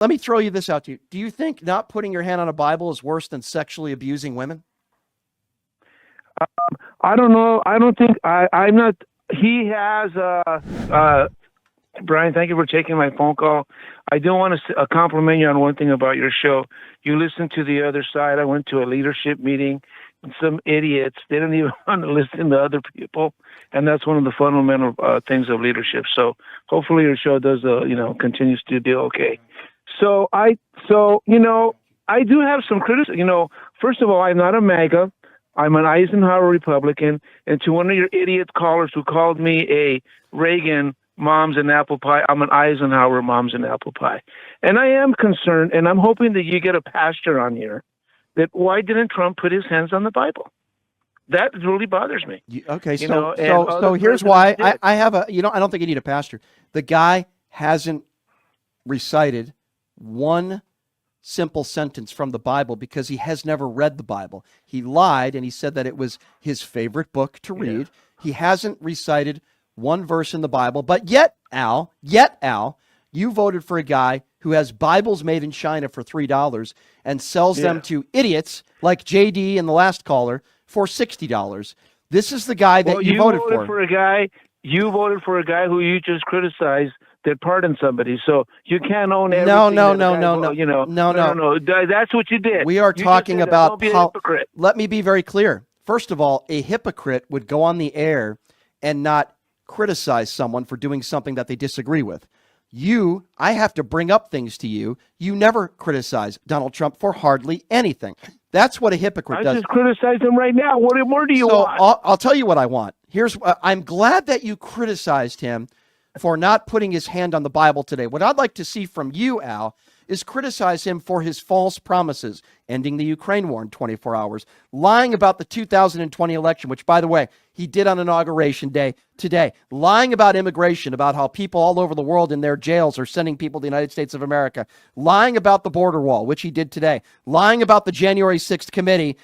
let me throw you this out to you. Do you think not putting your hand on a Bible is worse than sexually abusing women? I don't know. I don't think I'm not. He has. Brian, thank you for taking my phone call. I do want to compliment you on one thing about your show. You listen to the other side. I went to a leadership meeting, and some idiots didn't even want to listen to other people, and that's one of the fundamental things of leadership. So hopefully your show does, continues to do okay. So I do have some criticism. First of all, I'm not a MAGA. I'm an Eisenhower Republican, and to one of your idiot callers who called me a Reagan mom's and apple pie, I'm an Eisenhower mom's and apple pie. And I am concerned, and I'm hoping that you get a pastor on here, that why didn't Trump put his hands on the Bible? That really bothers me. Okay, so here's why. I have I don't think you need a pastor. The guy hasn't recited one simple sentence from the Bible because he has never read the Bible. He lied and he said that it was his favorite book to read. Yeah. He hasn't recited one verse in the Bible, but yet, Al, you voted for a guy who has Bibles made in China for $3 and sells them to idiots like JD and the last caller for $60. This is the guy that you voted for. You voted for a guy who you just criticized that pardoned somebody. So you can't own everything. No. That's what you did. We are talking about. Don't be a hypocrite. Let me be very clear. First of all, a hypocrite would go on the air and not criticize someone for doing something that they disagree with. I have to bring up things to you. You never criticize Donald Trump for hardly anything. That's what a hypocrite does. I just criticize him right now. What more do you want? I'll tell you what I want. I'm glad that you criticized him for not putting his hand on the Bible today. What I'd like to see from you, Al, is criticize him for his false promises, ending the Ukraine war in 24 hours, lying about the 2020 election, which, by the way, he did on Inauguration Day today, lying about immigration, about how people all over the world in their jails are sending people to the United States of America, lying about the border wall, which he did today, lying about the January 6th committee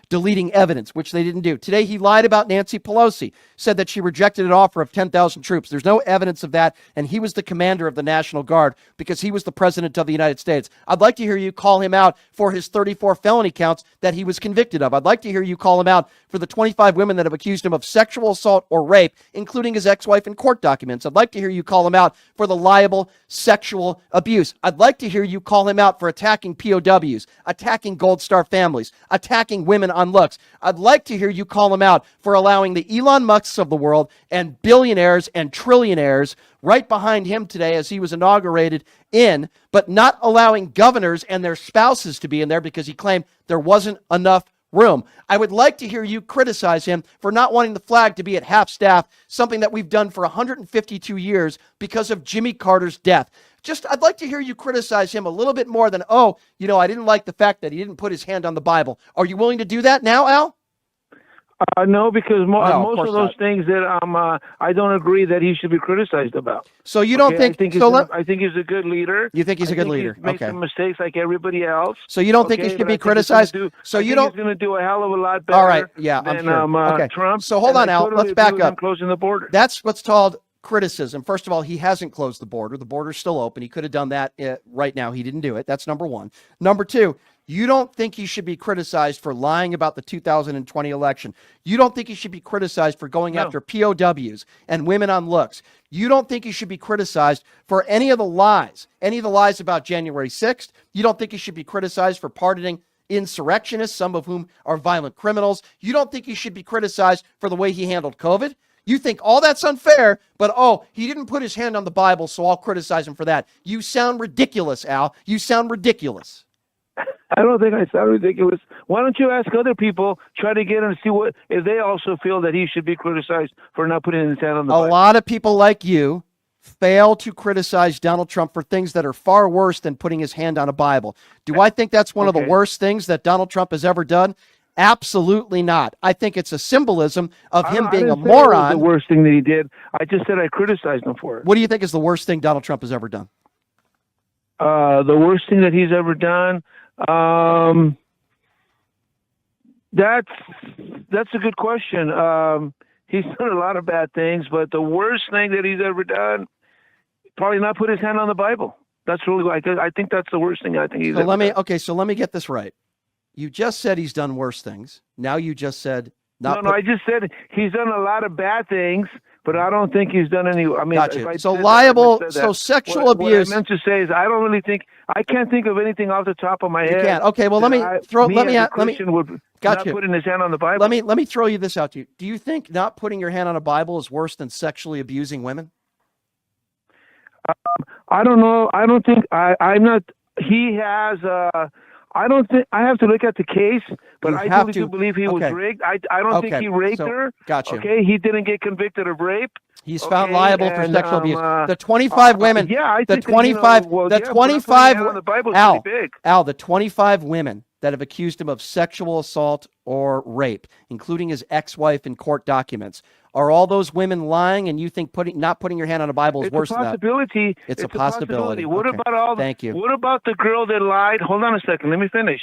deleting evidence, which they didn't do. Today, he lied about Nancy Pelosi, said that she rejected an offer of 10,000 troops. There's no evidence of that, and he was the commander of the National Guard because he was the president of the United States. I'd like to hear you call him out for his 34 felony counts that he was convicted of. I'd like to hear you call him out for the 25 women that have accused him of sexual assault or rape, including his ex-wife in court documents. I'd like to hear you call him out for the liable sexual abuse. I'd like to hear you call him out for attacking POWs, attacking Gold Star families, attacking women on looks. I'd like to hear you call him out for allowing the Elon Musks of the world and billionaires and trillionaires right behind him today as he was inaugurated but not allowing governors and their spouses to be in there because he claimed there wasn't enough room. I would like to hear you criticize him for not wanting the flag to be at half staff, something that we've done for 152 years because of Jimmy Carter's death. I'd like to hear you criticize him a little bit more than, I didn't like the fact that he didn't put his hand on the Bible. Are you willing to do that now, Al? No, because most of those things that I don't agree that he should be criticized about. So you don't think? I think he's a good leader. You think he's a good leader? He's made some mistakes like everybody else. So you don't think he should be criticized? He's going to do a hell of a lot better. All right, yeah, than, I'm sure. Okay. Trump. So hold on, Al. Let's back up. Closing the border. That's what's called criticism. First of all, he hasn't closed the border. The border's still open. He could have done that right now. He didn't do it. That's number one. Number two, you don't think he should be criticized for lying about the 2020 election. You don't think he should be criticized for going after POWs and women on looks. You don't think he should be criticized for any of the lies about January 6th. You don't think he should be criticized for pardoning insurrectionists, some of whom are violent criminals. You don't think he should be criticized for the way he handled COVID. You think all that's unfair, but he didn't put his hand on the Bible, so I'll criticize him for that. You sound ridiculous, Al. You sound ridiculous. I don't think I sound ridiculous. Why don't you ask other people, try to get them to see if they also feel that he should be criticized for not putting his hand on the Bible. A lot of people like you fail to criticize Donald Trump for things that are far worse than putting his hand on a Bible. Do I think that's one of the worst things that Donald Trump has ever done? Absolutely not. I think it's a symbolism of him being a moron. It was the worst thing that he did. I just said I criticized him for it. What do you think is the worst thing Donald Trump has ever done? The worst thing that he's ever done? That's a good question. He's done a lot of bad things, but the worst thing that he's ever done, probably not put his hand on the Bible. That's really what I think that's the worst thing I think he's So ever done. so let me get this right. You just said he's done worse things. Now you just said I just said he's done a lot of bad things, but I don't think he's done any. I mean, Gotcha. So liable, so sexual abuse. What I meant to say is I can't think of anything off the top of my head. You can't. Okay, well, let me not putting his hand on the Bible. Let me throw you this out to you. Do you think not putting your hand on a Bible is worse than sexually abusing women? I don't know. I don't think I'm not. He has. I don't think I have to look at the case, but I really do believe he was rigged. I don't think he raped her. Gotcha. Okay, he didn't get convicted of rape. He's found liable for sexual abuse. The 25 women. I the think 25. The 25. Al, the 25 women that have accused him of sexual assault or rape, including his ex-wife in court documents. Are all those women lying, and you think not putting your hand on a Bible is worse than that? It's a possibility. What about Thank you. What about the girl that lied? Hold on a second. Let me finish.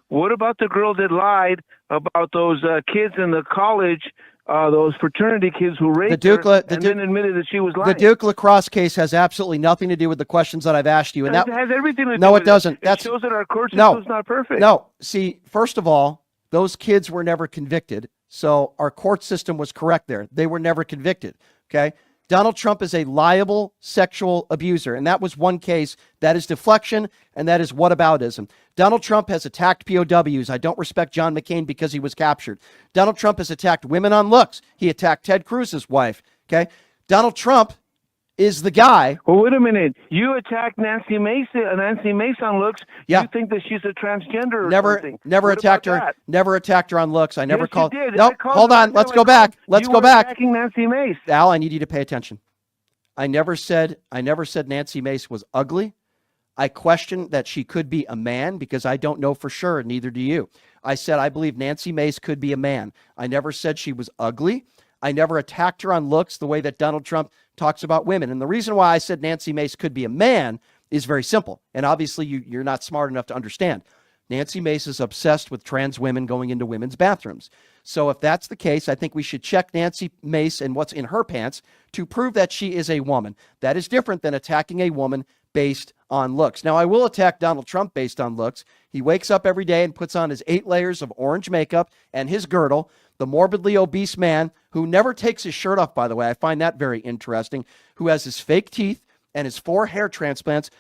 What about the girl that lied about those kids in the college, those fraternity kids who raped her and then admitted that she was lying? The Duke lacrosse case has absolutely nothing to do with the questions that I've asked you. And that has everything to do No, with it doesn't. It shows that our court system is not perfect. No. See, first of all, those kids were never convicted. So our court system was correct there. They were never convicted. Okay. Donald Trump is a liable sexual abuser. And that was one case. That is deflection. And that is whataboutism. Donald Trump has attacked POWs. I don't respect John McCain because he was captured. Donald Trump has attacked women on looks. He attacked Ted Cruz's wife. Okay. Donald Trump is the guy. Well, wait a minute. You attacked Nancy Mace on looks. Yeah. You think that she's a transgender or something. Never attacked her. That? Never attacked her on looks. I never called. You did. No, hold on. Let's go back. Let's go back. Attacking Nancy Mace. Al, I need you to pay attention. I never said Nancy Mace was ugly. I questioned that she could be a man because I don't know for sure, and neither do you. I said I believe Nancy Mace could be a man. I never said she was ugly. I never attacked her on looks the way that Donald Trump talks about women. And the reason why I said Nancy Mace could be a man is very simple. And obviously you're not smart enough to understand. Nancy Mace is obsessed with trans women going into women's bathrooms. So if that's the case, I think we should check Nancy Mace and what's in her pants to prove that she is a woman. That is different than attacking a woman based on looks. Now, I will attack Donald Trump based on looks. He wakes up every day and puts on his 8 layers of orange makeup and his girdle. The morbidly obese man who never takes his shirt off, by the way, I find that very interesting, who has his fake teeth and his 4 hair transplants,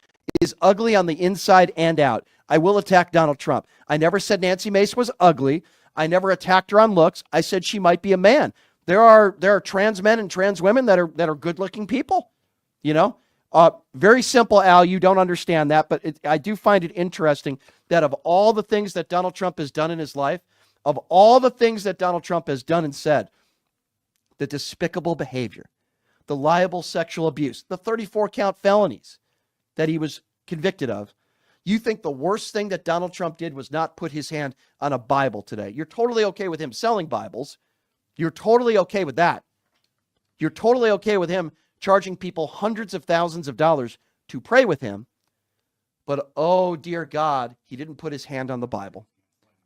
is ugly on the inside and out. I will attack Donald Trump. I never said Nancy Mace was ugly. I never attacked her on looks. I said she might be a man. There are trans men and trans women that are good-looking people, you know? Very simple, Al. You don't understand that, but I do find it interesting that of all the things that Donald Trump has done in his life, of all the things that Donald Trump has done and said, the despicable behavior, the liable sexual abuse, the 34-count felonies that he was convicted of, you think the worst thing that Donald Trump did was not put his hand on a Bible today. You're totally okay with him selling Bibles. You're totally okay with that. You're totally okay with him charging people hundreds of thousands of dollars to pray with him. But, oh, dear God, he didn't put his hand on the Bible.